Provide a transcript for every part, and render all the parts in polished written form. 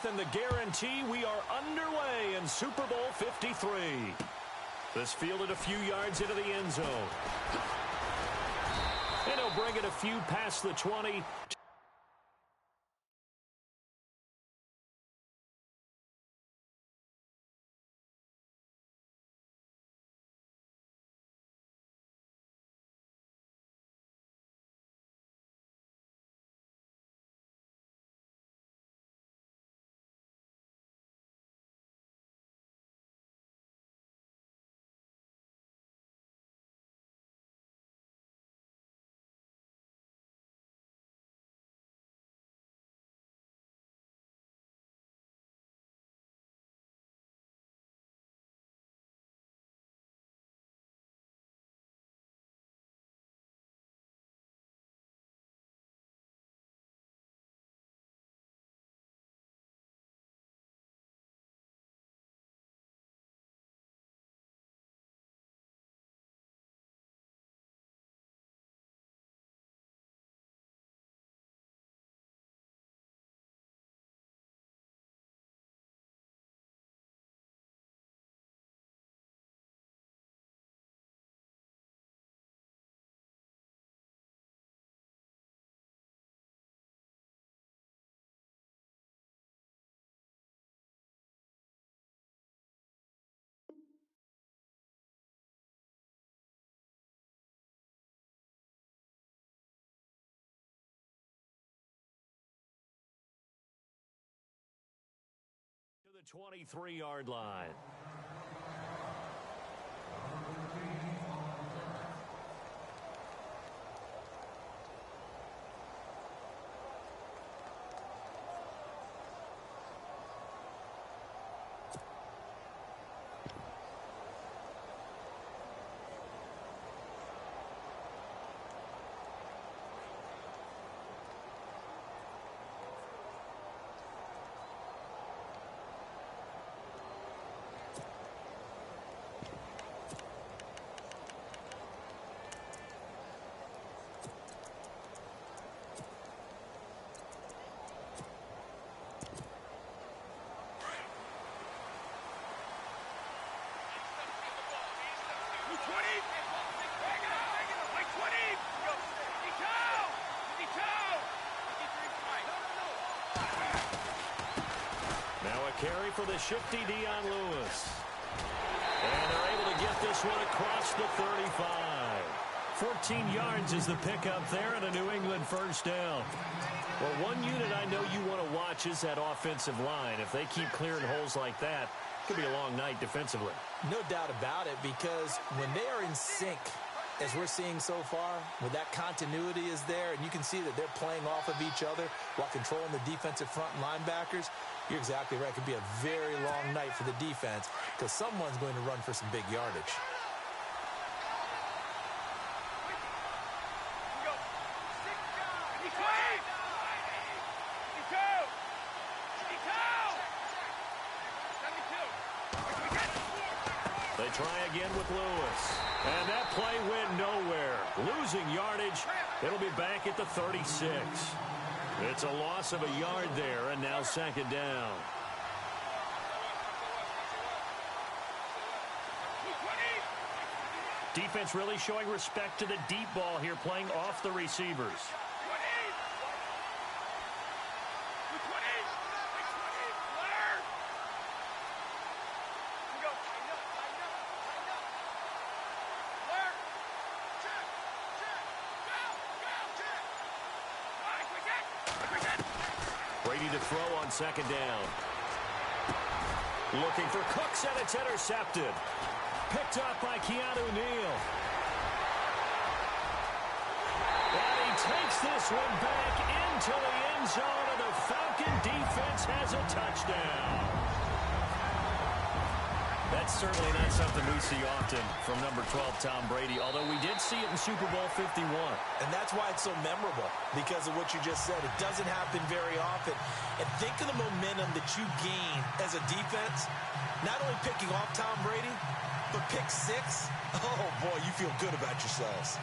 fourth and the guarantee. We are underway in Super Bowl 53. This fielded a few yards into the end zone. And he'll bring it a few past the 20. To the 23-yard line. Carry for the shifty Dion Lewis. And they're able to get this one across the 35. 14 yards is the pickup there and a New England first down. Well, one unit I know you want to watch is that offensive line. If they keep clearing holes like that, it could be a long night defensively. No doubt about it, because when they are in sync, as we're seeing so far, when that continuity is there, and you can see that they're playing off of each other while controlling the defensive front and linebackers, you're exactly right. It could be a very long night for the defense because someone's going to run for some big yardage. They try again with Lewis. And that play went nowhere. Losing yardage. It'll be back at the 36. It's a loss of a yard there, and now second down. Defense really showing respect to the deep ball here, playing off the receivers. Brady to throw on second down. Looking for Cooks, and it's intercepted. Picked up by Keanu Neal. And he takes this one back into the end zone, and the Falcon defense has a touchdown. That's certainly not something we see often from number 12, Tom Brady, although we did see it in Super Bowl 51. And that's why it's so memorable, because of what you just said. It doesn't happen very often. And think of the momentum that you gain as a defense, not only picking off Tom Brady, but pick six. Oh, boy, you feel good about yourselves.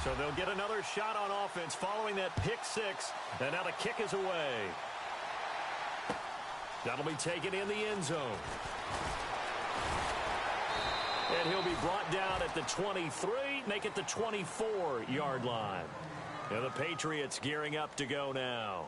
So they'll get another shot on offense following that pick six. And now the kick is away. That'll be taken in the end zone. And he'll be brought down at the 23, make it the 24-yard line. And the Patriots gearing up to go now.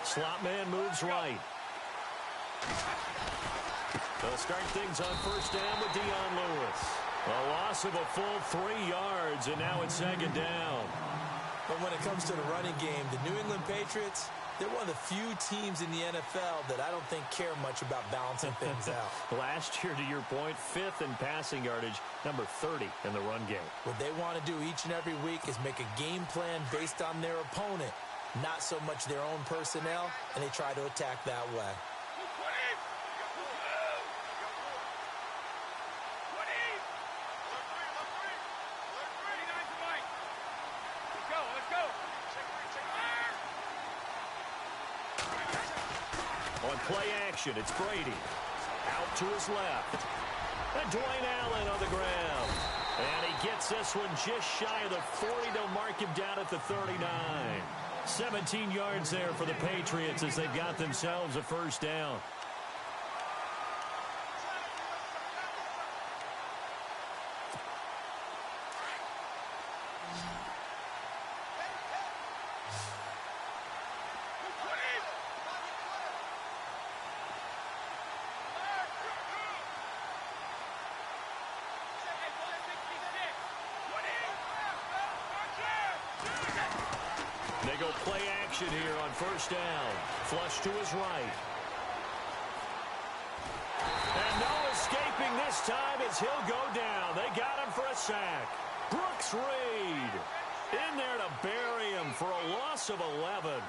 Slot man moves right. They'll start things on first down with Dion Lewis. A loss of a full 3 yards, and now it's second down. But when it comes to the running game, the New England Patriots, they're one of the few teams in the NFL that I don't think care much about balancing things out. Last year, to your point, 5th in passing yardage, number 30 in the run game. What they want to do each and every week is make a game plan based on their opponent, not so much their own personnel, and they try to attack that way. On play action, it's Brady. Out to his left. And Dwayne Allen on the ground. And he gets this one just shy of the 40. They'll mark him down at the 39. 17 yards there for the Patriots as they've got themselves a first down. They go play action here on first down. Flush to his right. And no escaping this time as he'll go down. They got him for a sack. Brooks Reed in there to bury him for a loss of 11.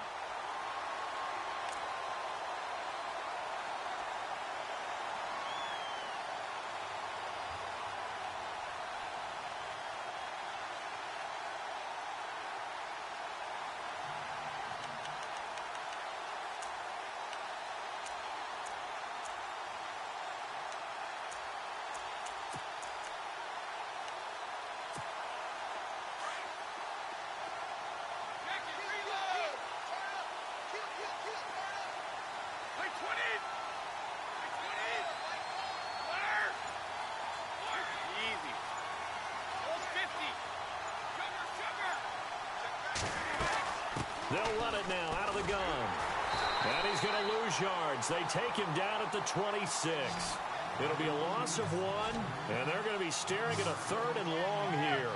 They'll run it now out of the gun. And he's going to lose yards. They take him down at the 26. It'll be a loss of 1, and they're going to be staring at a 3rd and long here.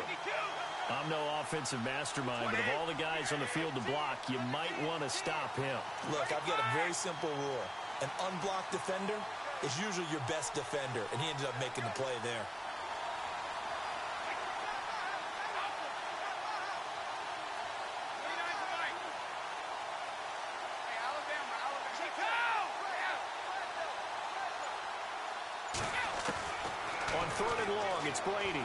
I'm no offensive mastermind, but of all the guys on the field to block, you might want to stop him. Look, I've got a very simple rule. An unblocked defender is usually your best defender, and he ended up making the play there. On 3rd and long, it's Brady.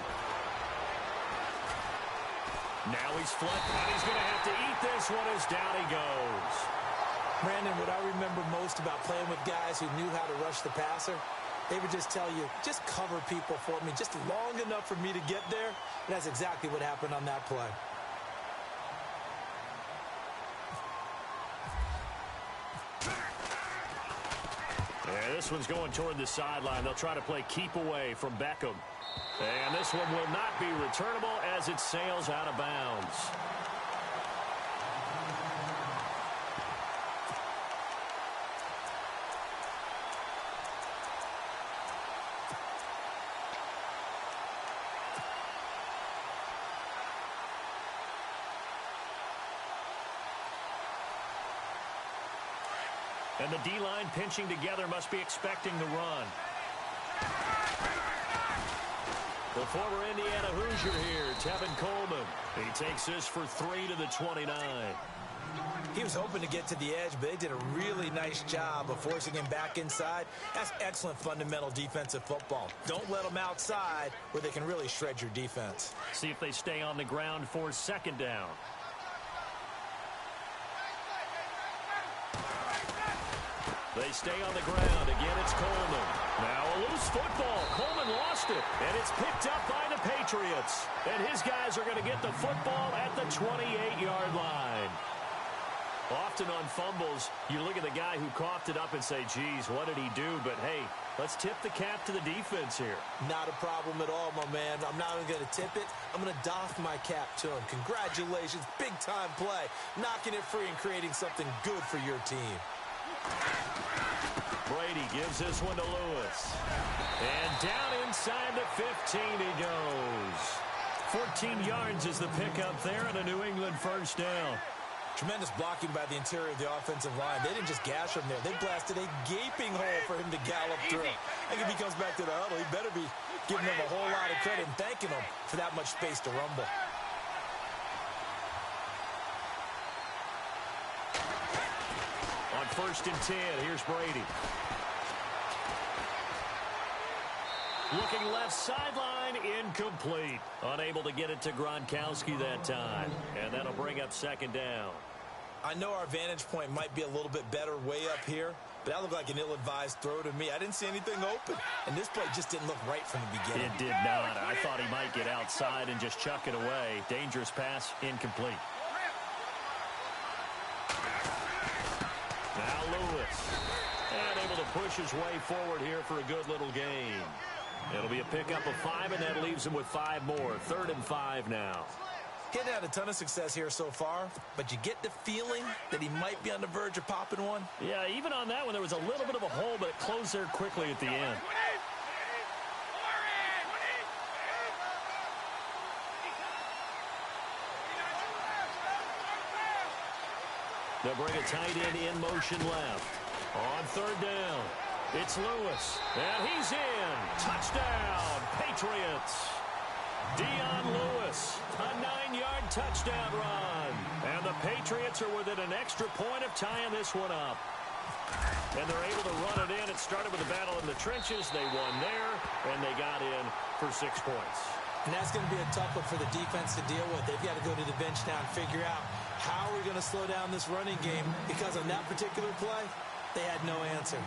Now he's flipped, and he's going to have to eat this one as down he goes. Brandon, what I remember most about playing with guys who knew how to rush the passer, they would just tell you, just cover people for me, just long enough for me to get there. And that's exactly what happened on that play. Yeah, this one's going toward the sideline. They'll try to play keep away from Beckham. And this one will not be returnable as it sails out of bounds. And the D-line pinching together must be expecting the run. The former Indiana Hoosier here, Tevin Coleman. He takes this for 3 to the 29. He was hoping to get to the edge, but they did a really nice job of forcing him back inside. That's excellent fundamental defensive football. Don't let them outside where they can really shred your defense. See if they stay on the ground for second down. They stay on the ground. Again, it's Coleman. Now a loose football. Coleman lost it, and it's picked up by the Patriots. And his guys are going to get the football at the 28-yard line. Often on fumbles, you look at the guy who coughed it up and say, geez, what did he do? But, hey, let's tip the cap to the defense here. Not a problem at all, my man. I'm not even going to tip it. I'm going to doff my cap to him. Congratulations. Big-time play. Knocking it free and creating something good for your team. Brady gives this one to Lewis. And down inside the 15 he goes. 14 yards is the pickup there and a New England first down. Tremendous blocking by the interior of the offensive line. They didn't just gash him there. They blasted a gaping hole for him to gallop through. I think if he comes back to the huddle, he better be giving them a whole lot of credit and thanking them for that much space to rumble. On 1st and 10, here's Brady. Looking left sideline, incomplete. Unable to get it to Gronkowski that time. And that'll bring up second down. I know our vantage point might be a little bit better way up here, but that looked like an ill-advised throw to me. I didn't see anything open, and this play just didn't look right from the beginning. It did not. I thought he might get outside and just chuck it away. Dangerous pass, incomplete. Now Lewis. And able to push his way forward here for a good little gain. It'll be a pickup of 5, and that leaves him with 5 more. 3rd and 5 now. He hadn't had a ton of success here so far, but you get the feeling that he might be on the verge of popping one. Yeah, even on that one, there was a little bit of a hole, but it closed there quickly at the end. They'll bring a tight end in motion left. On 3rd down, it's Lewis, and he's in. Touchdown, Patriots. Dion Lewis, a 9-yard touchdown run. And the Patriots are within an extra point of tying this one up. And they're able to run it in. It started with a battle in the trenches. They won there, and they got in for 6 points. And that's going to be a tough one for the defense to deal with. They've got to go to the bench now and figure out how we're going to slow down this running game, because on that particular play, they had no answer.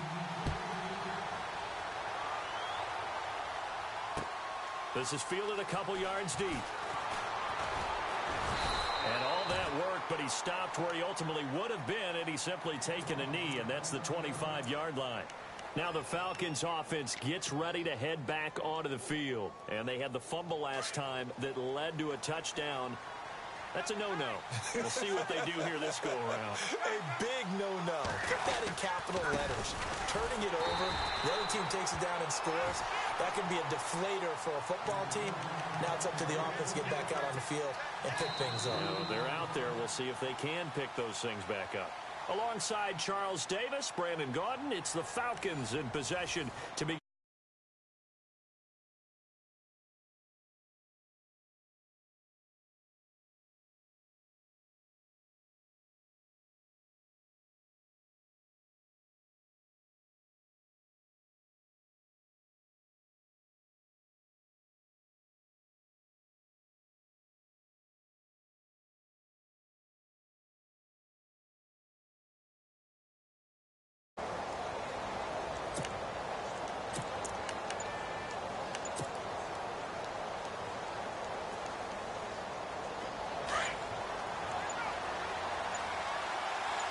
This is fielded a couple yards deep. And all that work, but he stopped where he ultimately would have been, and he's simply taken a knee, and that's the 25-yard line. Now the Falcons offense gets ready to head back onto the field. And they had the fumble last time that led to a touchdown. That's a no-no. We'll see what they do here this go-around. A big no-no. Put that in capital letters. Turning it over, the other team takes it down and scores. That can be a deflator for a football team. Now it's up to the offense to get back out on the field and pick things up. You know, they're out there. We'll see if they can pick those things back up. Alongside Charles Davis, Brandon Gaudin, it's the Falcons in possession to begin.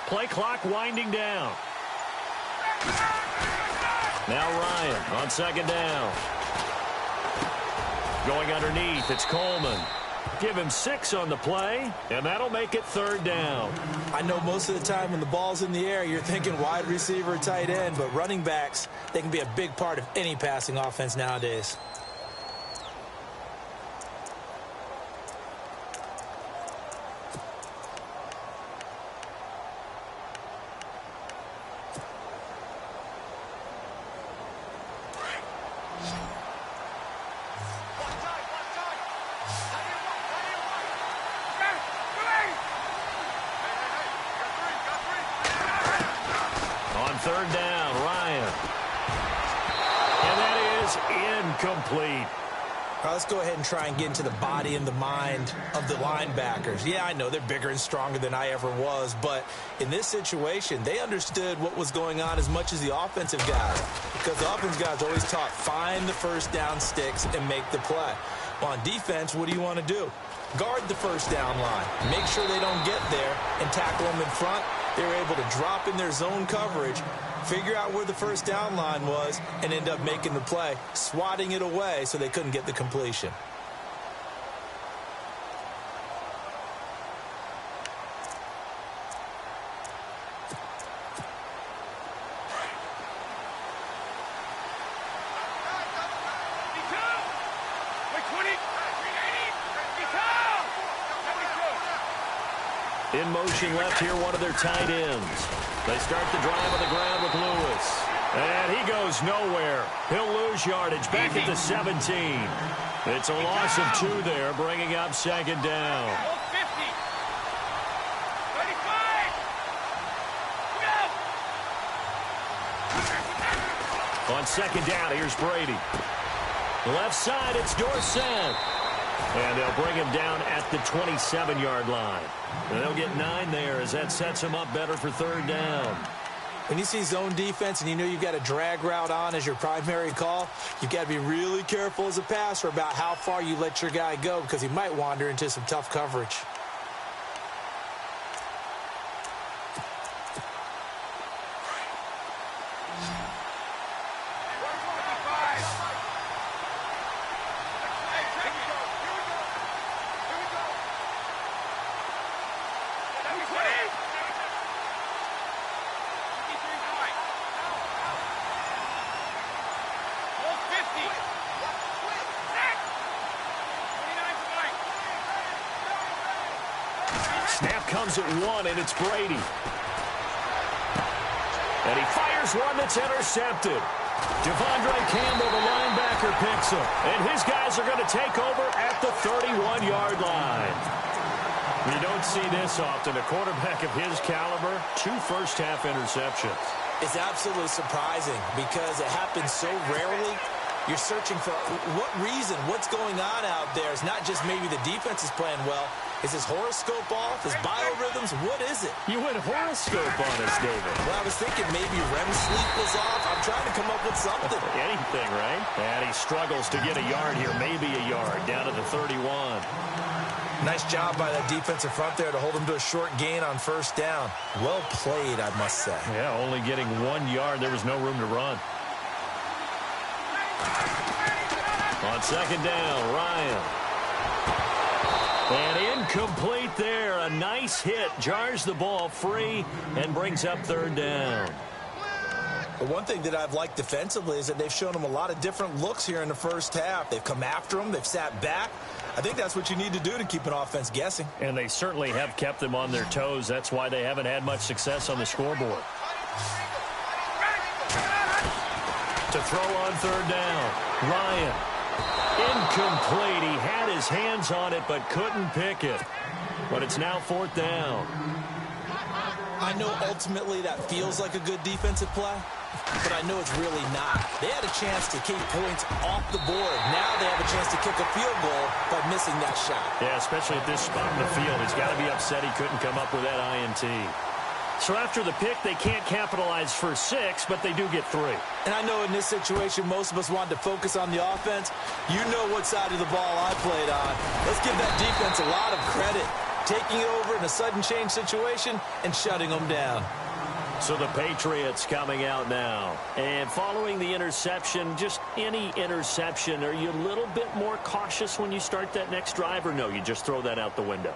Play clock winding down. Now Ryan on 2nd down. Going underneath, it's Coleman. Give him 6 on the play, and that'll make it 3rd down. I know most of the time when the ball's in the air, you're thinking wide receiver, tight end, but running backs, they can be a big part of any passing offense nowadays. third down. Ryan. And that is incomplete. All right, let's go ahead and try and get into the body and the mind of the linebackers. Yeah, I know they're bigger and stronger than I ever was, but in this situation, they understood what was going on as much as the offensive guys, because the offensive guys always taught, find the first down sticks and make the play. Well, on defense, what do you want to do? Guard the first down line. Make sure they don't get there and tackle them in front. They were able to drop in their zone coverage, figure out where the first down line was, and end up making the play, swatting it away so they couldn't get the completion. In motion left here, one of their tight ends. They start the drive on the ground with Lewis. And he goes nowhere. He'll lose yardage back at the 17. It's a loss of 2 there, bringing up second down. On second down, here's Brady. Left side, it's Dorsett. And they'll bring him down at the 27-yard line. And they'll get 9 there as that sets him up better for third down. When you see zone defense and you know you've got a drag route on as your primary call, you've got to be really careful as a passer about how far you let your guy go, because he might wander into some tough coverage. Snap comes at 1, and it's Brady. And he fires one that's intercepted. Devondre Campbell, the linebacker, picks him. And his guys are going to take over at the 31-yard line. You don't see this often. A quarterback of his caliber, 2 first-half interceptions. It's absolutely surprising because it happens so rarely. You're searching for what reason, what's going on out there. It's not just maybe the defense is playing well. Is his horoscope off? His biorhythms? What is it? You went horoscope on us, David. Well, I was thinking maybe REM sleep was off. I'm trying to come up with something. Anything, right? And he struggles to get a yard here, maybe a yard, down to the 31. Nice job by that defensive front there to hold him to a short gain on first down. Well played, I must say. Yeah, only getting 1 yard. There was no room to run. On second down, Ryan. And incomplete there. A nice hit. Jars the ball free and brings up third down. But one thing that I've liked defensively is that they've shown him a lot of different looks here in the first half. They've come after him. They've sat back. I think that's what you need to do to keep an offense guessing. And they certainly have kept them on their toes. That's why they haven't had much success on the scoreboard. To throw on third down, Ryan. Incomplete. He had his hands on it but couldn't pick it. But it's now fourth down. I know ultimately that feels like a good defensive play, but I know it's really not. They had a chance to keep points off the board. Now they have a chance to kick a field goal by missing that shot. Yeah, especially at this spot in the field. He's got to be upset he couldn't come up with that INT. So after the pick, they can't capitalize for 6, but they do get 3. And I know in this situation, most of us wanted to focus on the offense. You know what side of the ball I played on. Let's give that defense a lot of credit. Taking it over in a sudden change situation and shutting them down. So the Patriots coming out now. And following the interception, just any interception, are you a little bit more cautious when you start that next drive, or no, you just throw that out the window?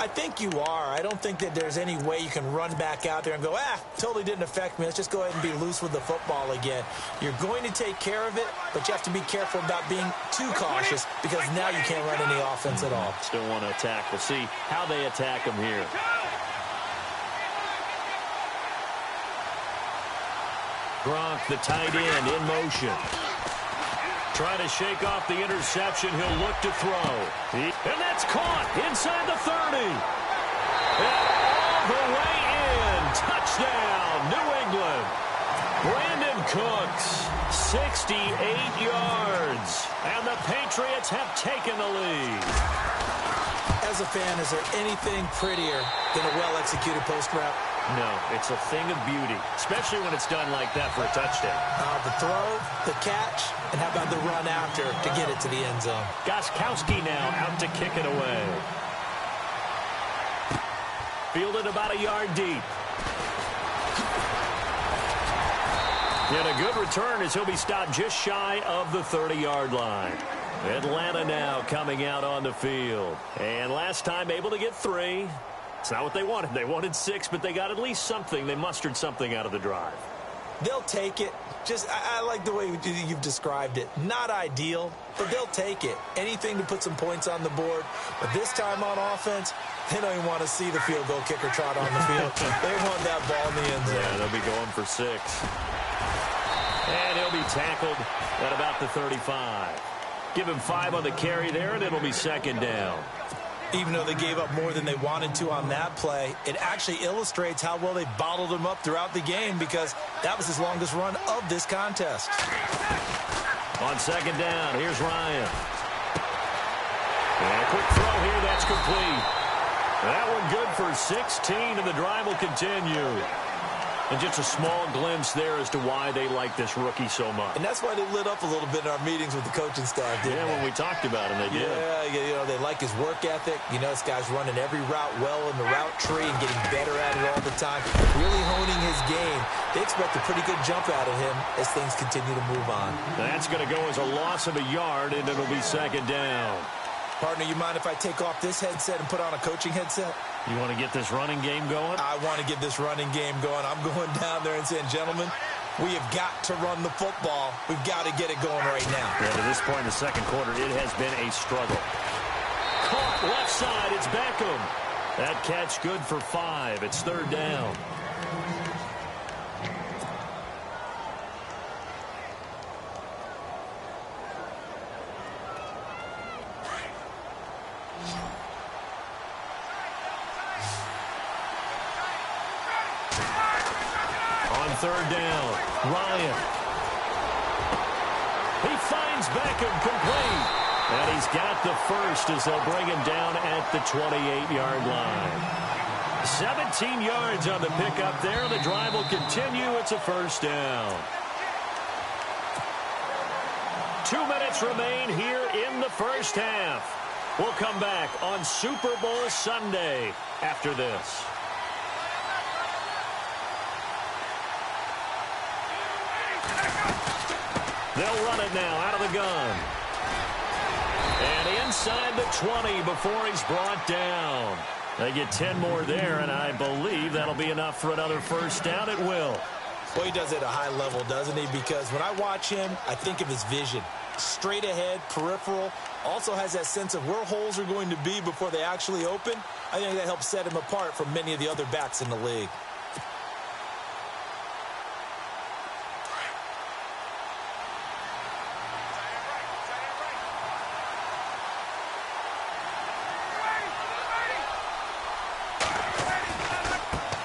I think you are. I don't think that there's any way you can run back out there and go, totally didn't affect me. Let's just go ahead and be loose with the football again. You're going to take care of it, but you have to be careful about being too cautious because now you can't run any offense at all. Still want to attack. We'll see how they attack him here. Gronk, the tight end, in motion. Trying to shake off the interception. He'll look to throw. And that's caught inside the 30. And all the way in. Touchdown, New England. Cooks, 68 yards. And the Patriots have taken the lead. As a fan, is there anything prettier than a well-executed post route? No, it's a thing of beauty, especially when it's done like that for a touchdown. The throw, the catch, and how about the run after to get it to the end zone? Gostkowski now out to kick it away. Fielded about a yard deep. And a good return as he'll be stopped just shy of the 30-yard line. Atlanta now coming out on the field. And last time able to get 3. It's not what they wanted. They wanted 6, but they got at least something. They mustered something out of the drive. They'll take it. I like the way you've described it. Not ideal, but they'll take it. Anything to put some points on the board. But this time on offense, they don't even want to see the field goal kicker trot on the field. They want that ball in the end zone. Yeah, they'll be going for 6. And he'll be tackled at about the 35. Give him 5 on the carry there, and it'll be second down. Even though they gave up more than they wanted to on that play, it actually illustrates how well they bottled him up throughout the game because that was his longest run of this contest. On second down, here's Ryan. And a quick throw here, that's complete. That one good for 16, and the drive will continue. And just a small glimpse there as to why they like this rookie so much. And that's why they lit up a little bit in our meetings with the coaching staff, didn't they? When we talked about him, they did. Yeah, they like his work ethic. You know, this guy's running every route well in the route tree and getting better at it all the time. Really honing his game. They expect a pretty good jump out of him as things continue to move on. That's going to go as a loss of a yard, and it'll be second down. Partner, you mind if I take off this headset and put on a coaching headset? You want to get this running game going? I want to get this running game going. I'm going down there and saying, gentlemen, we have got to run the football. We've got to get it going right now. Yeah, to this point in the second quarter, it has been a struggle. Caught left side, it's Beckham. That catch good for 5. It's third down. Third down, Ryan. He finds Beckham complete. And he's got the first as they'll bring him down at the 28-yard line. 17 yards on the pickup there. The drive will continue. It's a first down. 2 minutes remain here in the first half. We'll come back on Super Bowl Sunday after this. They'll run it now out of the gun. And inside the 20 before he's brought down. They get 10 more there, and I believe that'll be enough for another first down. It will. Well, he does it at a high level, doesn't he? Because when I watch him, I think of his vision. Straight ahead, peripheral. Also has that sense of where holes are going to be before they actually open. I think that helps set him apart from many of the other backs in the league.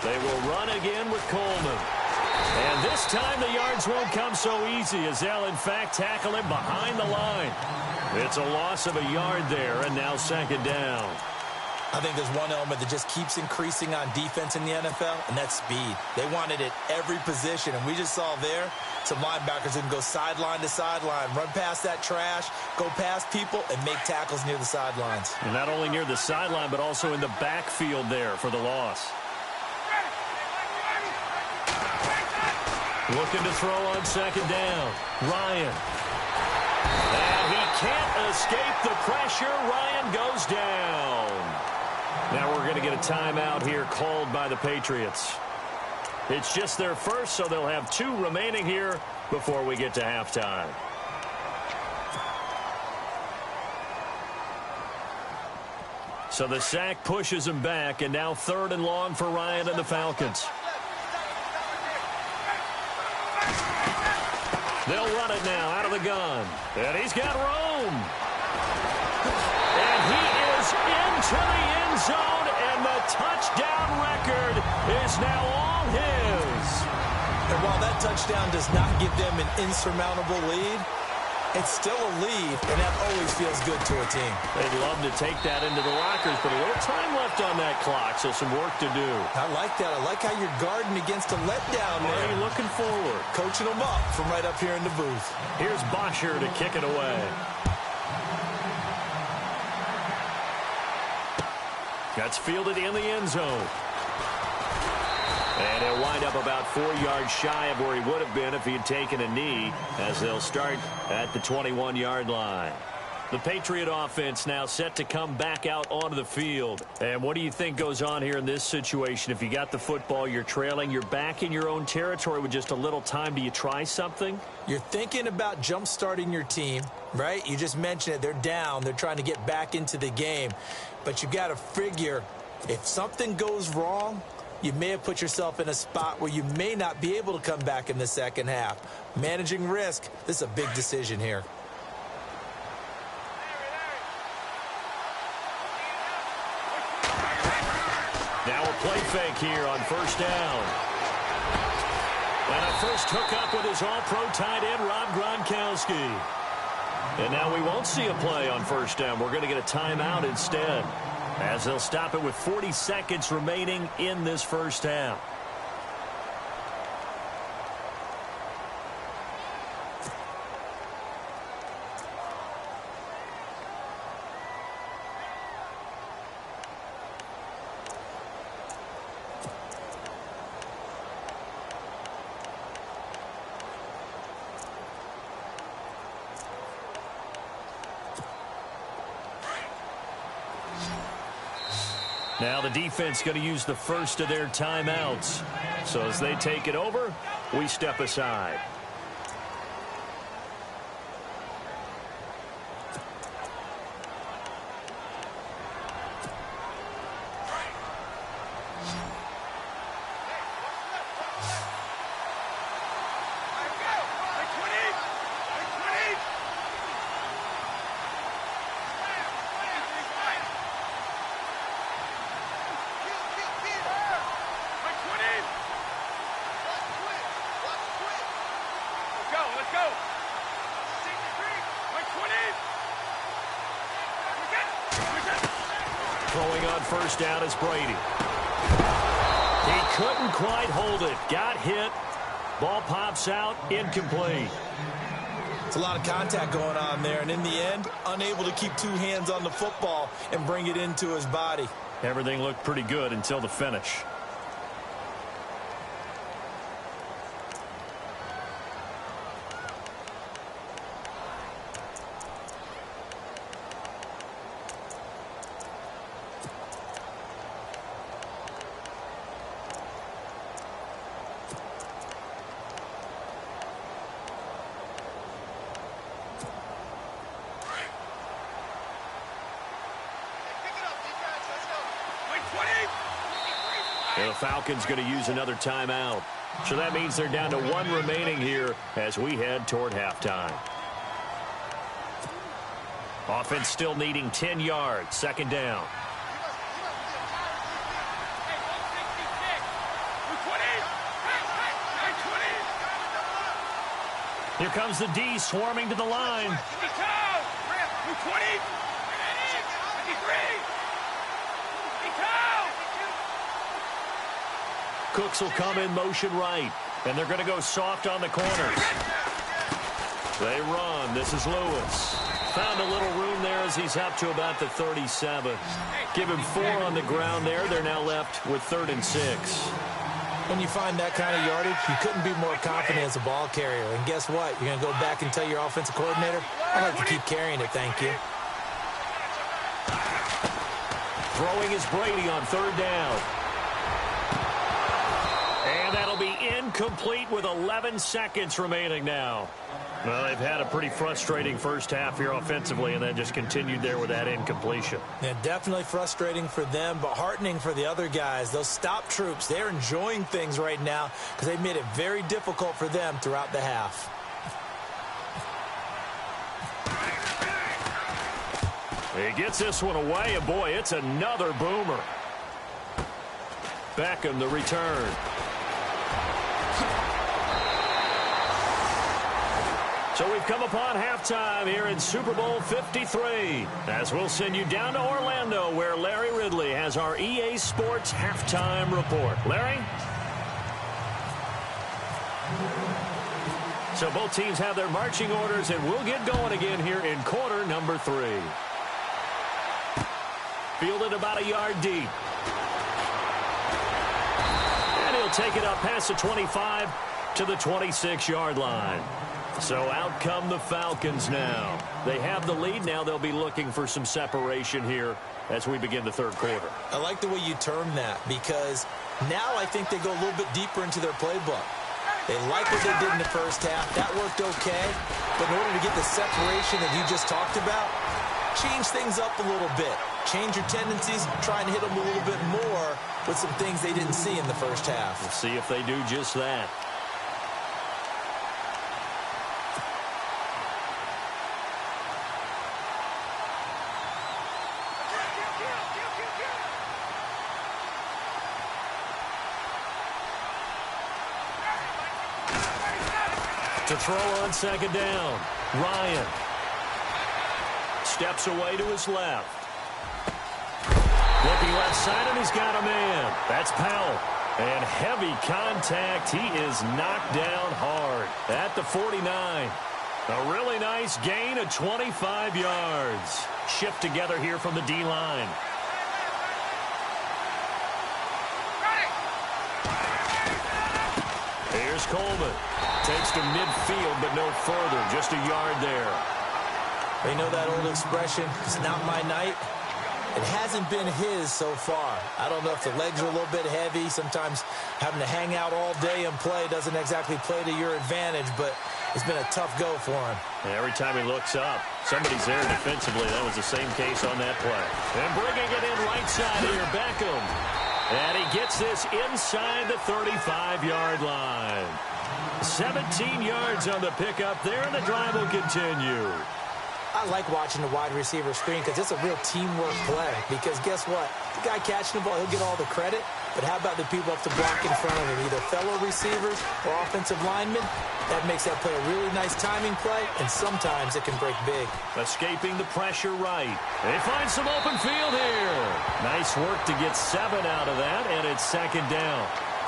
They will run again with Coleman. And this time the yards won't come so easy as they'll, in fact, tackle him behind the line. It's a loss of a yard there, and now second down. I think there's one element that just keeps increasing on defense in the NFL, and that's speed. They want it at every position, and we just saw there some linebackers that can go sideline to sideline, run past that trash, go past people, and make tackles near the sidelines. And not only near the sideline, but also in the backfield there for the loss. Looking to throw on second down. Ryan. And he can't escape the pressure. Ryan goes down. Now we're going to get a timeout here called by the Patriots. It's just their first, so they'll have 2 remaining here before we get to halftime. So the sack pushes him back, and now 3rd and long for Ryan and the Falcons. They'll run it now out of the gun. And he's got room. And he is into the end zone, and the touchdown record is now all his. And while that touchdown does not give them an insurmountable lead, it's still a lead, and that always feels good to a team. They'd love to take that into the lockers, but a little time left on that clock, so some work to do. I like that. I like how you're guarding against a letdown there. Are you looking forward? Coaching them up from right up here in the booth. Here's Bosher to kick it away. That's fielded in the end zone. And he'll wind up about 4 yards shy of where he would have been if he had taken a knee, as they'll start at the 21-yard line. The Patriot offense now set to come back out onto the field. And what do you think goes on here in this situation? If you got the football, you're trailing, you're back in your own territory with just a little time. Do you try something? You're thinking about jump-starting your team, right? You just mentioned it. They're down. They're trying to get back into the game. But you got to figure, if something goes wrong, you may have put yourself in a spot where you may not be able to come back in the second half. Managing risk, this is a big decision here. Now a play fake here on first down. And a first hookup with his all-pro tight end, Rob Gronkowski. And now we won't see a play on first down. We're going to get a timeout instead, as they'll stop it with 40 seconds remaining in this first half. Now the defense going to use the first of their timeouts. So as they take it over, we step aside. Throwing on first down is Brady. He couldn't quite hold it. Got hit. Ball pops out. Incomplete. It's a lot of contact going on there, and in the end, unable to keep two hands on the football and bring it into his body. Everything looked pretty good until the finish. The Falcons going to use another timeout. So that means they're down to one remaining here as we head toward halftime. Offense still needing 10 yards. Second down. Here comes the D swarming to the line. Cooks will come in motion right, and they're going to go soft on the corners. They run. This is Lewis. Found a little room there as he's up to about the 37. Give him 4 on the ground there. They're now left with 3rd and 6. When you find that kind of yardage, you couldn't be more confident as a ball carrier. And guess what? You're going to go back and tell your offensive coordinator, I'd like to keep carrying it, thank you. Throwing is Brady on 3rd down. And that'll be incomplete with 11 seconds remaining now. Well, they've had a pretty frustrating first half here offensively, and then just continued there with that incompletion. Yeah, definitely frustrating for them, but heartening for the other guys. Those stop troops, they're enjoying things right now because they've made it very difficult for them throughout the half. He gets this one away, and boy, it's another boomer. Beckham, the return. So we've come upon halftime here in Super Bowl 53, as we'll send you down to Orlando, where Larry Ridley has our EA Sports halftime report. Larry? So both teams have their marching orders, and we'll get going again here in quarter number 3. Fielded about a yard deep. And he'll take it up past the 25 to the 26-yard line. So out come the Falcons now. They have the lead. Now they'll be looking for some separation here as we begin the third quarter. I like the way you term that, because now I think they go a little bit deeper into their playbook. They like what they did in the first half. That worked okay. But in order to get the separation that you just talked about, change things up a little bit. Change your tendencies. Try and hit them a little bit more with some things they didn't see in the first half. We'll see if they do just that. To throw on second down, Ryan steps away to his left. Looking left side, and he's got a man. That's Powell. And heavy contact. He is knocked down hard at the 49. A really nice gain of 25 yards. Shift together here from the D-line. Here's Coleman. Takes to midfield, but no further. Just a yard there. You know that old expression, it's not my night? It hasn't been his so far. I don't know if the legs are a little bit heavy. Sometimes having to hang out all day and play doesn't exactly play to your advantage, but it's been a tough go for him. Every time he looks up, somebody's there defensively. That was the same case on that play. And bringing it in right side here, Beckham. And he gets this inside the 35-yard line. 17 yards on the pickup there, and the drive will continue. I like watching the wide receiver screen because it's a real teamwork play. Because guess what? The guy catching the ball, he'll get all the credit. But how about the people up to block in front of him, either fellow receivers or offensive linemen? That makes that play a really nice timing play, and sometimes it can break big. Escaping the pressure right. They find some open field here. Nice work to get 7 out of that, and it's second down.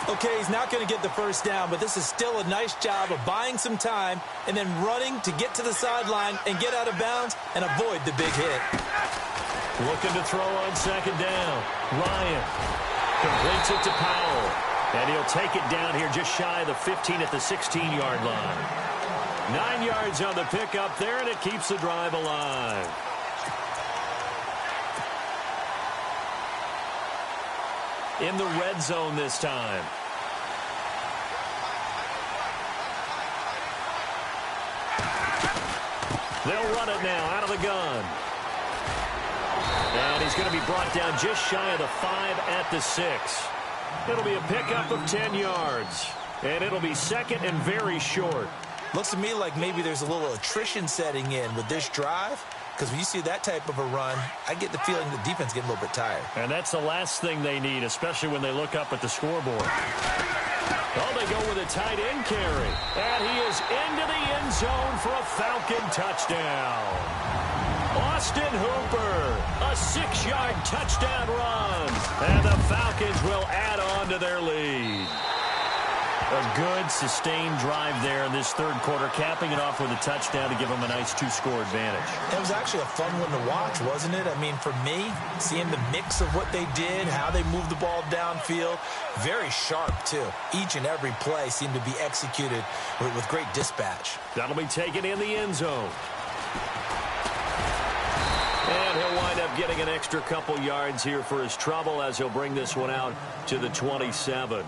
Okay, he's not going to get the first down, but this is still a nice job of buying some time and then running to get to the sideline and get out of bounds and avoid the big hit. Looking to throw on second down. Ryan completes it to Powell. And he'll take it down here just shy of the 15 at the 16-yard line. 9 yards on the pickup there, and it keeps the drive alive. In the red zone this time. They'll run it now out of the gun. And he's going to be brought down just shy of the 5 at the 6. It'll be a pickup of 10 yards. And it'll be second and very short. Looks to me like maybe there's a little attrition setting in with this drive. Because when you see that type of a run, I get the feeling the defense getting a little bit tired. And that's the last thing they need, especially when they look up at the scoreboard. Oh, they go with a tight end carry. And he is into the end zone for a Falcon touchdown. Austin Hooper, a 6-yard touchdown run. And the Falcons will add on to their lead. A good, sustained drive there in this third quarter, capping it off with a touchdown to give them a nice 2-score advantage. It was actually a fun one to watch, wasn't it? I mean, for me, seeing the mix of what they did, how they moved the ball downfield, very sharp, too. Each and every play seemed to be executed with great dispatch. That'll be taken in the end zone. And he'll wind up getting an extra couple yards here for his trouble as he'll bring this one out to the 27.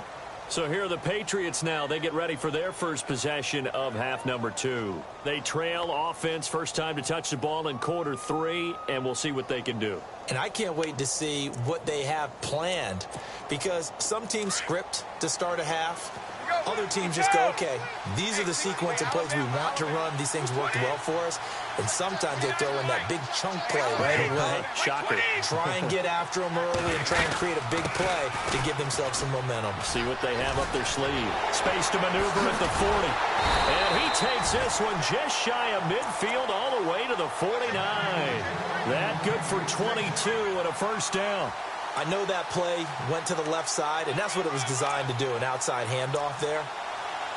So here are the Patriots now. They get ready for their first possession of half number 2. They trail offense, first time to touch the ball in quarter 3, and we'll see what they can do. And I can't wait to see what they have planned, because some teams script to start a half. Other teams just go, okay, these are the sequence of plays we want to run. These things worked well for us. And sometimes they throw in that big chunk play right away. Shocker. Try and get after them early and try and create a big play to give themselves some momentum. See what they have up their sleeve. Space to maneuver at the 40. And he takes this one just shy of midfield all the way to the 49. That good for 22 and a first down. I know that play went to the left side, and that's what it was designed to do, an outside handoff there.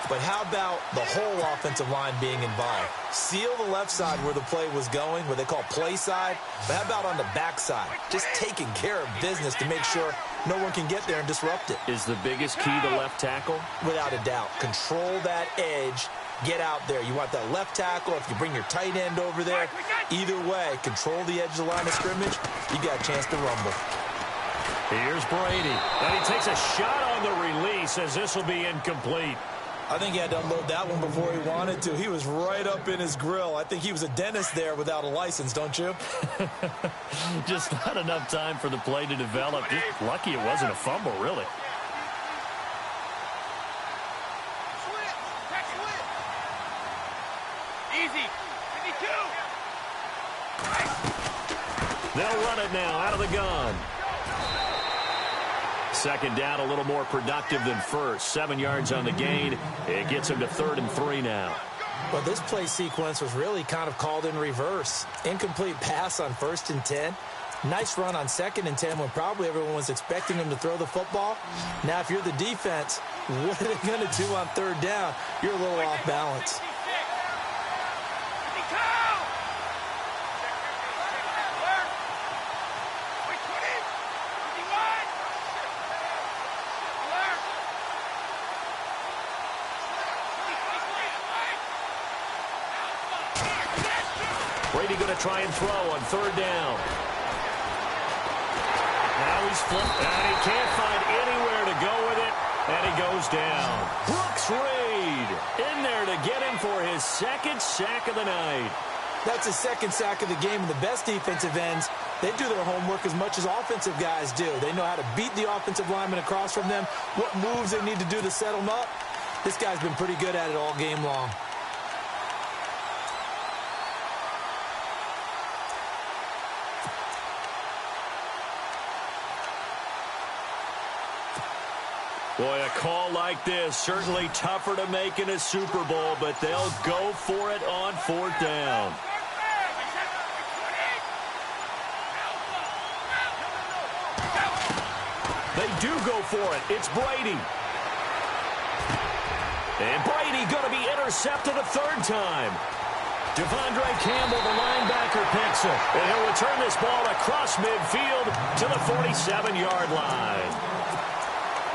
But how about the whole offensive line being involved? Seal the left side where the play was going, what they call play side. But how about on the back side? Just taking care of business to make sure no one can get there and disrupt it. Is the biggest key the left tackle? Without a doubt. Control that edge. Get out there. You want that left tackle. If you bring your tight end over there, either way, control the edge of the line of scrimmage. You got a chance to rumble. Here's Brady. And he takes a shot on the release as this will be incomplete. I think he had to unload that one before he wanted to. He was right up in his grill. I think he was a dentist there without a license, don't you? Just not enough time for the play to develop. Just lucky it wasn't a fumble, really. Easy. 52. They'll run it now out of the gun. Second down, a little more productive than first. 7 yards on the gain. It gets him to 3rd and 3 now. Well, this play sequence was really kind of called in reverse. Incomplete pass on 1st and 10. Nice run on 2nd and 10 when probably everyone was expecting him to throw the football. Now, if you're the defense, what are they going to do on 3rd down? You're a little off balance. Brady going to try and throw on 3rd down. Now he's flipped, and he can't find anywhere to go with it, and he goes down. Brooks Reed in there to get him for his 2nd sack of the night. That's his 2nd sack of the game, and the best defensive ends, they do their homework as much as offensive guys do. They know how to beat the offensive lineman across from them, what moves they need to do to set them up. This guy's been pretty good at it all game long. Boy, a call like this, certainly tougher to make in a Super Bowl, but they'll go for it on 4th down. They do go for it. It's Brady. And Brady going to be intercepted a 3rd time. Devondre Campbell, the linebacker, picks it. And he'll return this ball across midfield to the 47-yard line.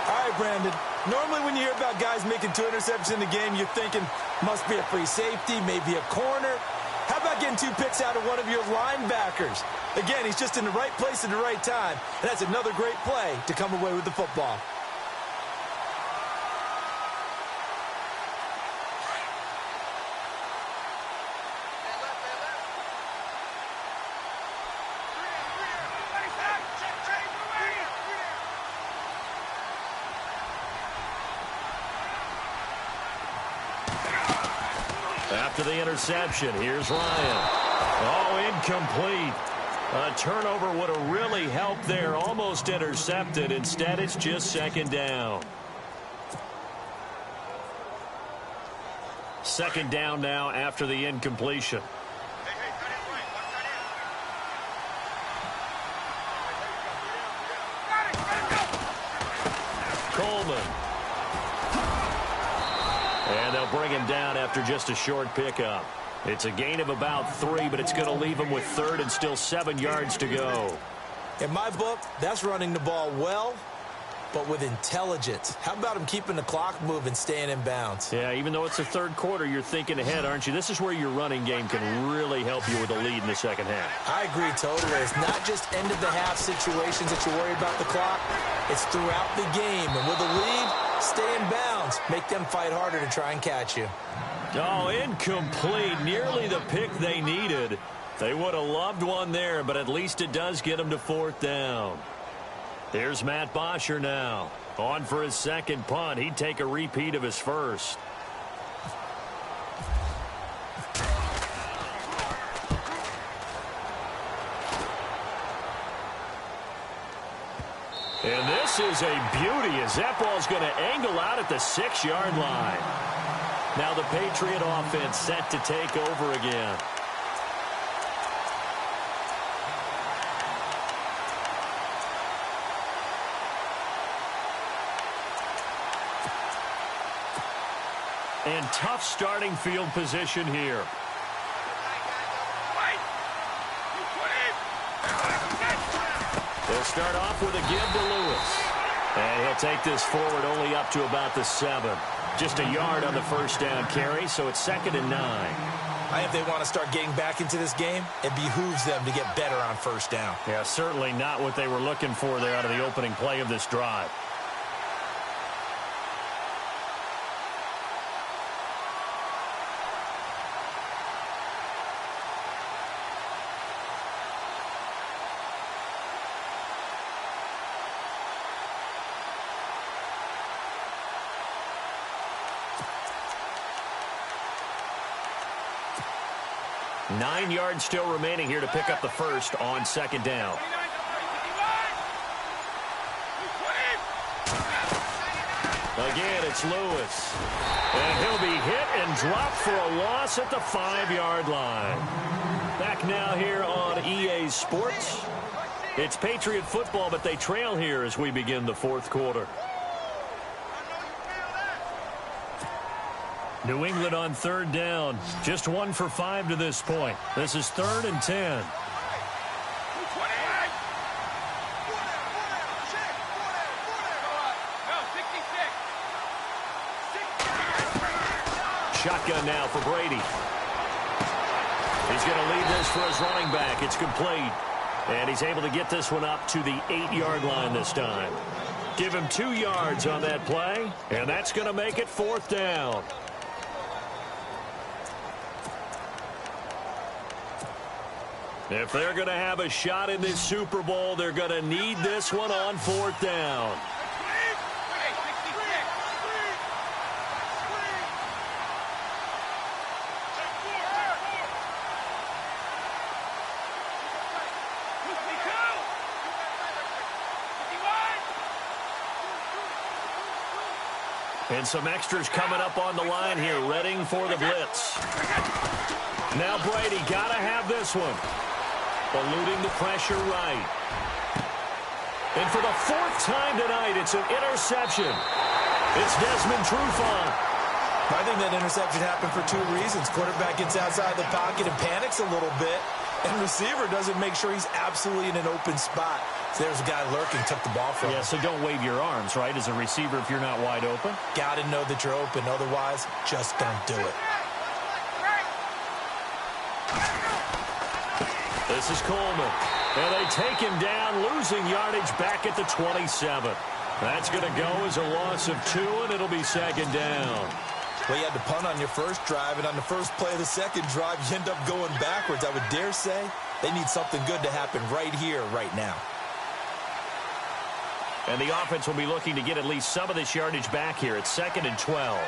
All right, Brandon, normally when you hear about guys making 2 interceptions in the game, you're thinking must be a free safety, maybe a corner. How about getting 2 picks out of one of your linebackers? Again, he's just in the right place at the right time, and that's another great play to come away with the football. After the interception, here's Ryan. Oh, incomplete. A turnover would have really helped there. Almost intercepted. Instead, it's just 2nd down. 2nd down now after the incompletion. Coleman. And they'll bring him down after just a short pickup. It's a gain of about 3, but it's going to leave him with 3rd and still 7 yards to go. In my book, that's running the ball well, but with intelligence. How about him keeping the clock moving, staying in bounds? Yeah, even though it's the 3rd quarter, you're thinking ahead, aren't you? This is where your running game can really help you with a lead in the 2nd half. I agree totally. It's not just end-of-the-half situations that you worry about the clock. It's throughout the game. And with a lead, stay in bounds. Make them fight harder to try and catch you. Oh, incomplete. Nearly the pick they needed. They would have loved one there, but at least it does get them to 4th down. Here's Matt Bosher now. On for his 2nd punt. He'd take a repeat of his 1st. And this is a beauty as that ball's going to angle out at the 6-yard line. Now the Patriot offense set to take over again. And tough starting field position here. They'll start off with a give to Lewis. And he'll take this forward only up to about the 7. Just a yard on the first down carry, so it's 2nd and 9. I think if they want to start getting back into this game, it behooves them to get better on first down. Yeah, certainly not what they were looking for there out of the opening play of this drive. Nine yards still remaining here to pick up the first on 2nd down. Again, it's Lewis. And he'll be hit and dropped for a loss at the 5-yard line. Back now here on EA Sports. It's Patriot football, but they trail here as we begin the 4th quarter. New England on 3rd down. Just 1 for 5 to this point. This is 3rd and 10. Shotgun now for Brady. He's going to lead this for his running back. It's complete. And he's able to get this one up to the 8-yard line this time. Give him 2 yards on that play, and that's going to make it 4th down. If they're going to have a shot in this Super Bowl, they're going to need this one on 4th down. And some extras coming up on the line here, readying for the blitz. Now Brady got to have this one. Eluding the pressure right. And for the 4th time tonight, it's an interception. It's Desmond Trufant. I think that interception happened for 2 reasons. Quarterback gets outside the pocket and panics a little bit. And receiver doesn't make sure he's absolutely in an open spot. So there's a guy lurking, took the ball from him. Yeah, so don't wave your arms, right, as a receiver if you're not wide open. Got to know that you're open. Otherwise, just don't do it. This is Coleman. And they take him down, losing yardage back at the 27. That's going to go as a loss of 2, and it'll be 2nd down. Well, you had to punt on your first drive, and on the first play of the second drive, you end up going backwards. I would dare say they need something good to happen right here, right now. And the offense will be looking to get at least some of this yardage back here. It's 2nd and 12.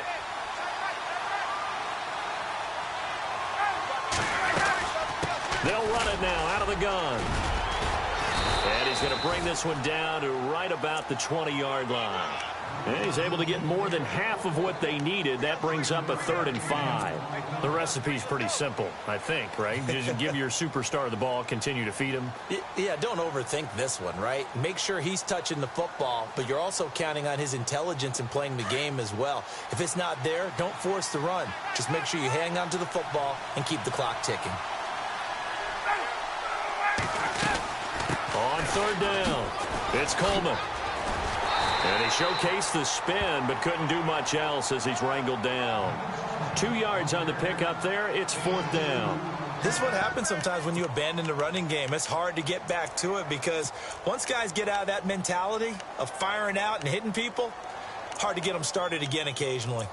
They'll run it now out of the gun. And he's going to bring this one down to right about the 20-yard line. And he's able to get more than half of what they needed. That brings up a 3rd and 5. The recipe's pretty simple, I think, right? Just give your superstar the ball, continue to feed him. Yeah, don't overthink this one, right? Make sure he's touching the football, but you're also counting on his intelligence in playing the game as well. If it's not there, don't force the run. Just make sure you hang on to the football and keep the clock ticking. On 3rd down, it's Coleman. And he showcased the spin, but couldn't do much else as he's wrangled down. 2 yards on the pickup there. It's 4th down. This is what happens sometimes when you abandon the running game. It's hard to get back to it because once guys get out of that mentality of firing out and hitting people, hard to get them started again occasionally.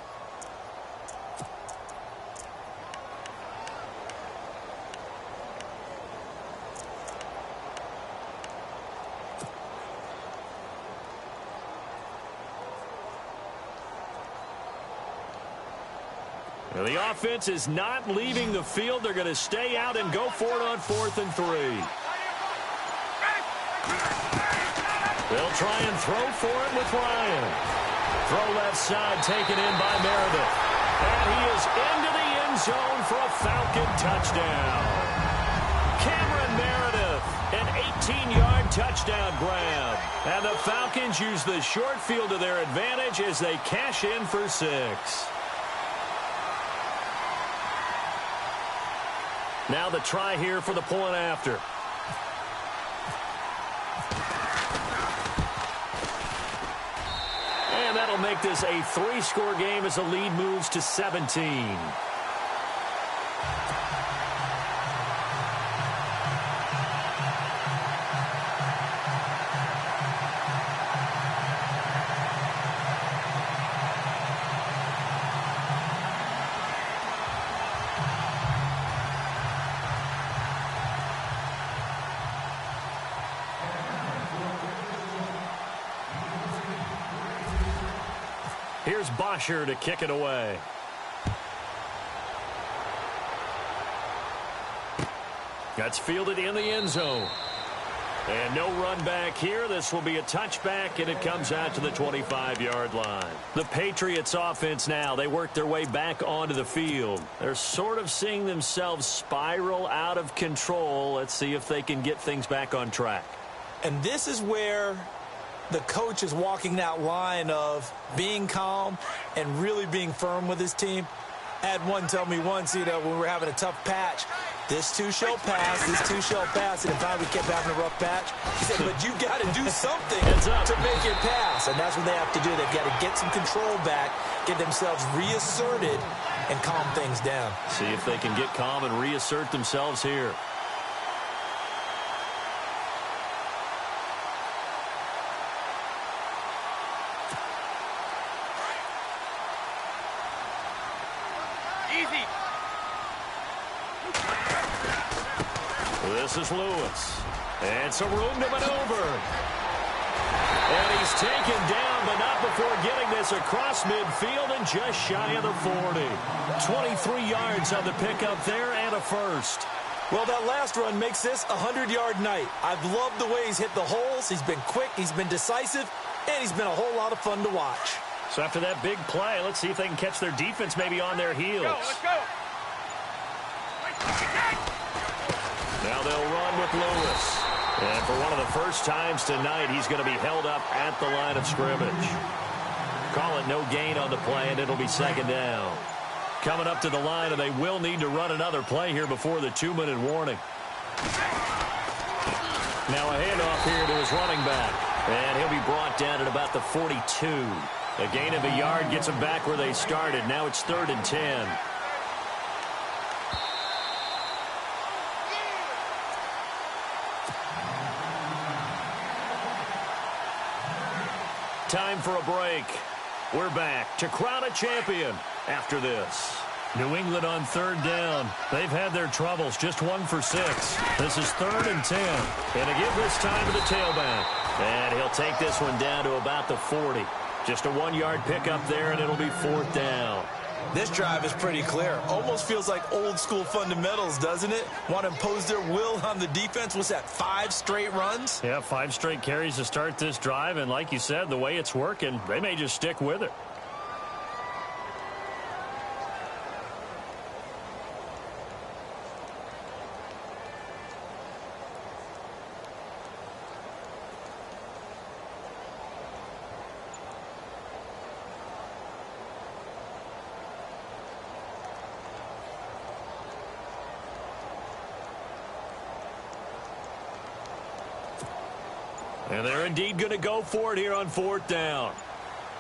Well, the offense is not leaving the field. They're going to stay out and go for it on 4th and 3. They'll try and throw for it with Ryan. Throw left side taken in by Meredith. And he is into the end zone for a Falcon touchdown. Cameron Meredith, an 18-yard touchdown grab. And the Falcons use the short field to their advantage as they cash in for 6. Now the try here for the point after. And that'll make this a 3-score game as the lead moves to 17. Here's Bosher to kick it away. That's fielded in the end zone. And no run back here. This will be a touchback, and it comes out to the 25-yard line. The Patriots offense now, they work their way back onto the field. They're sort of seeing themselves spiral out of control. Let's see if they can get things back on track. And this is where the coach is walking that line of being calm and really being firm with his team. I had one tell me once, when we were having a tough patch, this too shall pass, this too shall pass. And if I would kept having a rough patch, he said, but you got to do something to make it pass. And that's what they have to do. They've got to get some control back, get themselves reasserted, and calm things down. See if they can get calm and reassert themselves here. Easy. This is Lewis. And some room to maneuver. And he's taken down, but not before getting this across midfield and just shy of the 40. 23 yards on the pickup there and a first. Well, that last run makes this a 100-yard night. I've loved the way he's hit the holes. He's been quick, he's been decisive, and he's been a whole lot of fun to watch. So after that big play, let's see if they can catch their defense maybe on their heels. Let's go. Now they'll run with Lewis. And for one of the first times tonight, he's going to be held up at the line of scrimmage. Call it no gain on the play, and it'll be second down. Coming up to the line, and they will need to run another play here before the 2-minute warning. Now a handoff here to his running back. And he'll be brought down at about the 42. A gain of a yard gets them back where they started. Now it's 3rd and 10. Time for a break. We're back to crown a champion after this. New England on 3rd down. They've had their troubles, just 1 for 6. This is 3rd and 10. And to give this time to the tailback. And he'll take this one down to about the 40. Just a 1-yard pickup there, and it'll be 4th down. This drive is pretty clear. Almost feels like old-school fundamentals, doesn't it? Want to impose their will on the defense. What's that, 5 straight runs? Yeah, 5 straight carries to start this drive, and like you said, the way it's working, they may just stick with it. And they're indeed going to go for it here on 4th down.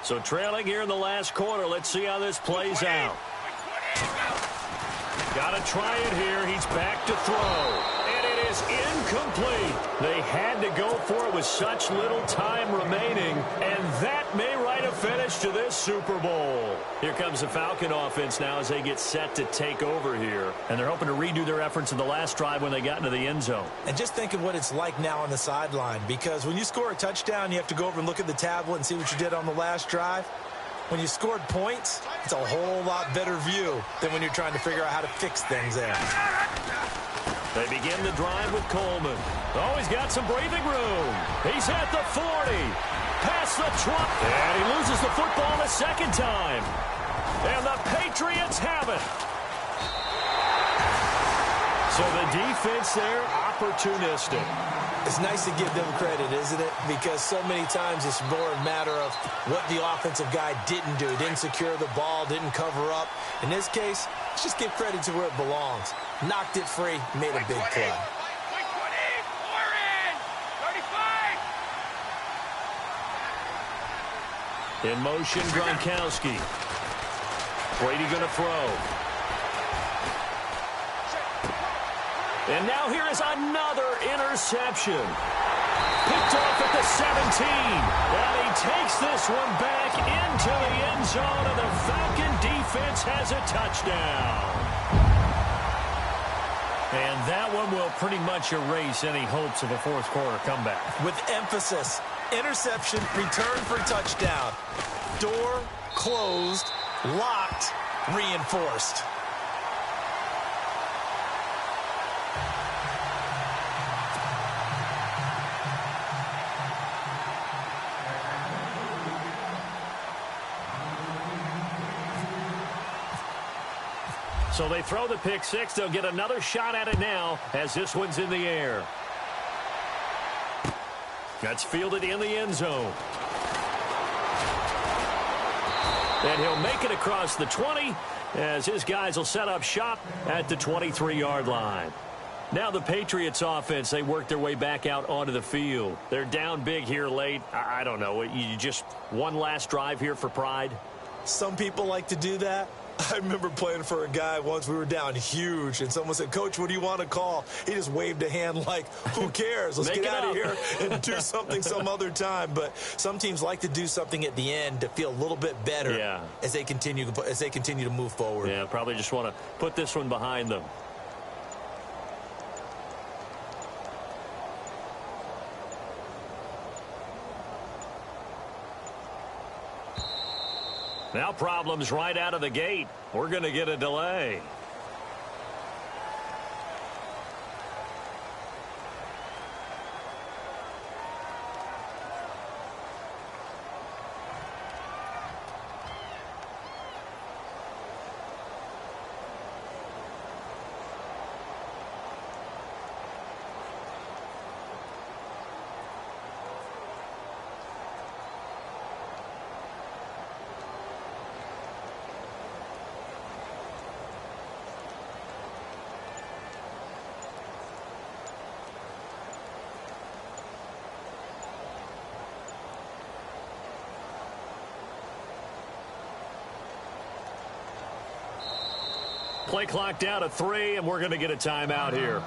So trailing here in the last quarter. Let's see how this plays out. Got to try it here. He's back to throw. And it is incomplete. They had to go for it with such little time remaining. And that may write a finish to this Super Bowl. Here comes the Falcon offense now as they get set to take over here. And they're hoping to redo their efforts in the last drive when they got into the end zone. And just think of what it's like now on the sideline. Because when you score a touchdown, you have to go over and look at the tablet and see what you did on the last drive. When you scored points, it's a whole lot better view than when you're trying to figure out how to fix things there. They begin the drive with Coleman. Oh, he's got some breathing room. He's at the 40. Past the 20. And he loses the football a second time. And the Patriots have it. So the defense there, opportunistic. It's nice to give them credit, isn't it? Because so many times it's more a matter of what the offensive guy didn't do. Didn't secure the ball, didn't cover up. In this case, let's just give credit to where it belongs. Knocked it free, made a big play. In motion, Gronkowski. Brady going to throw. And now here is another interception. Picked off at the 17. And he takes this one back into the end zone, and the Falcon defense has a touchdown. And that one will pretty much erase any hopes of a fourth quarter comeback. With emphasis, interception, return for touchdown. Door closed, locked, reinforced. So they throw the pick six. They'll get another shot at it now as this one's in the air. That's fielded in the end zone. And he'll make it across the 20 as his guys will set up shop at the 23-yard line. Now the Patriots offense, they work their way back out onto the field. They're down big here late. I don't know. You just one last drive here for pride? Some people like to do that. I remember playing for a guy once. We were down huge, and someone said, "Coach, what do you want to call?" He just waved a hand like, who cares? Let's get out of here and do something some other time. But some teams like to do something at the end to feel a little bit better as they continue to move forward. Yeah, probably just want to put this one behind them. Now problems right out of the gate. We're going to get a delay. Play clock down to 3, and we're going to get a timeout here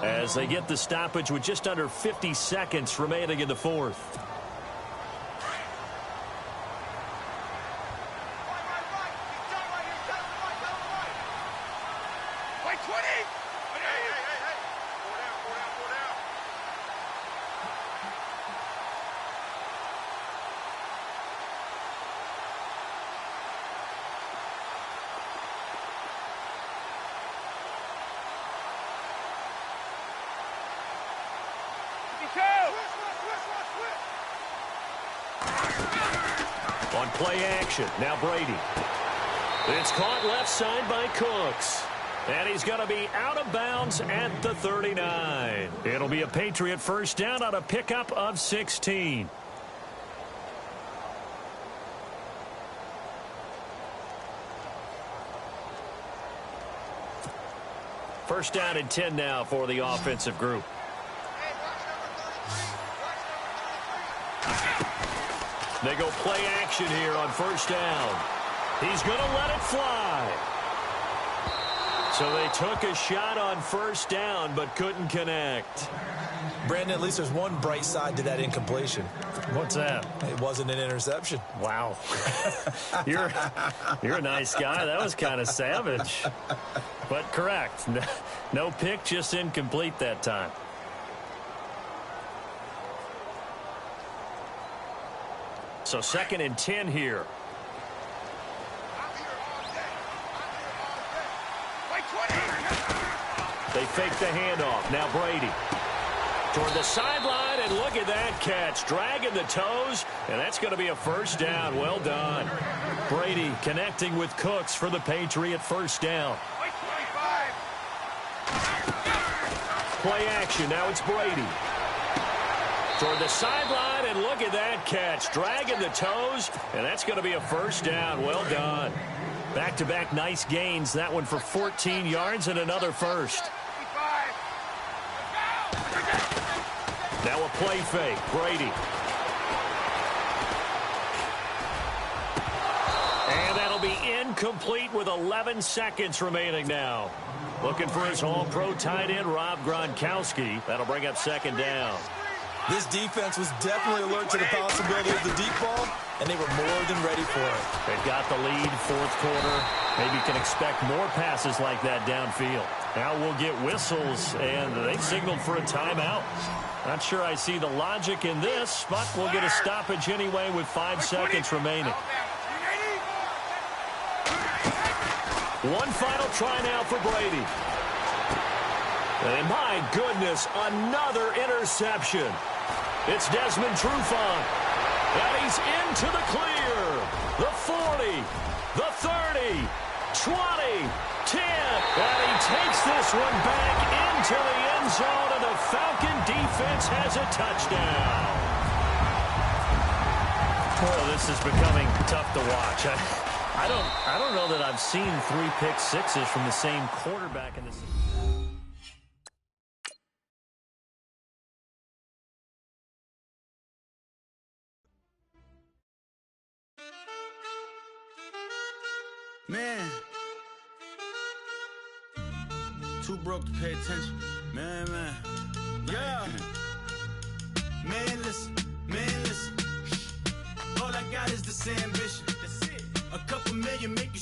as they get the stoppage with just under 50 seconds remaining in the fourth. On play action, now Brady. It's caught left side by Cooks. And he's going to be out of bounds at the 39. It'll be a Patriot first down on a pickup of 16. First down and 10 now for the offensive group. They go play action here on first down. He's going to let it fly. So they took a shot on first down but couldn't connect. Brandon, at least there's one bright side to that incompletion. What's that? It wasn't an interception. Wow. You're a nice guy. That was kind of savage. But correct. No pick, just incomplete that time. So second and 10 here. They fake the handoff. Now Brady. Toward the sideline, and look at that catch. Dragging the toes, and that's going to be a first down. Well done. Brady connecting with Cooks for the Patriot first down. Play action. Now it's Brady. Toward the sideline, and look at that catch. Dragging the toes, and that's going to be a first down. Well done. Back-to-back nice gains. That one for 14 yards and another first. Now a play fake. Brady. And that'll be incomplete with 11 seconds remaining now. Looking for his all-pro tight end, Rob Gronkowski. That'll bring up second down. This defense was definitely alert to the possibility of the deep ball, and they were more than ready for it. They've got the lead, fourth quarter. Maybe can expect more passes like that downfield. Now we'll get whistles, and they've signaled for a timeout. Not sure I see the logic in this, but we'll get a stoppage anyway with 5 seconds remaining. One final try now for Brady. And my goodness, another interception. It's Desmond Trufant. And he's into the clear. The 40, the 30, 20, 10. And he takes this one back into the end zone, and the Falcon defense has a touchdown. Oh, this is becoming tough to watch. I don't know that I've seen 3 pick sixes from the same quarterback in this. Man, too broke to pay attention. Man. Yeah. Man, listen. All I got is this ambition. That's it. A couple million make you